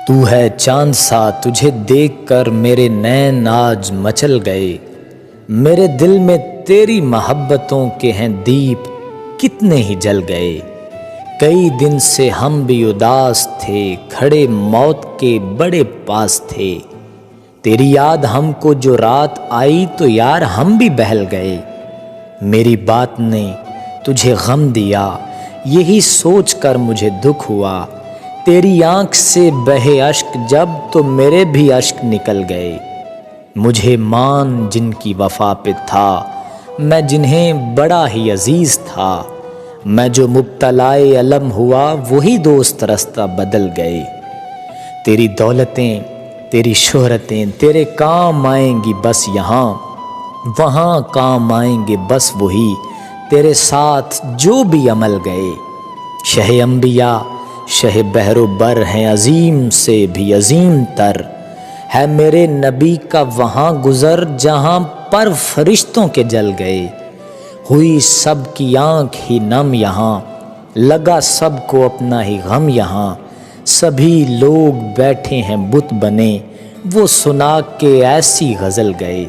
تو ہے چاند سا، تجھے دیکھ کر میرے نین آج مچل گئے۔ میرے دل میں تیری محبتوں کے ہیں دیپ کتنے ہی جل گئے۔ کئی دن سے ہم بھی اداس تھے، کھڑے موت کے بڑے پاس تھے۔ تیری یاد ہم کو جو رات آئی تو یار ہم بھی بہل گئے۔ میری بات نے تجھے غم دیا، یہی سوچ کر مجھے دکھ ہوا۔ تیری آنکھ سے بہے اشک جب تو میرے بھی اشک نکل گئے۔ مجھے مان جن کی وفا پہ تھا، میں جنہیں بڑا ہی عزیز تھا۔ میں جو مبتلائے الم ہوا، وہی دوست رستہ بدل گئے۔ تیری دولتیں، تیری شہرتیں تیرے کام آئیں گی بس یہاں، وہاں کام آئیں گے بس وہی تیرے ساتھ جو بھی عمل گئے۔ شہ انبیاء شہ بحر و بر ہیں عظیم سے بھی عظیم تر، ہے میرے نبی کا وہاں گزر جہاں پر فرشتوں کے جل گئے۔ ہوئی سب کی آنکھ ہی نم یہاں، لگا سب کو اپنا ہی غم یہاں۔ سبھی لوگ بیٹھے ہیں بت بنے، وہ سنا کے ایسی غزل گئے۔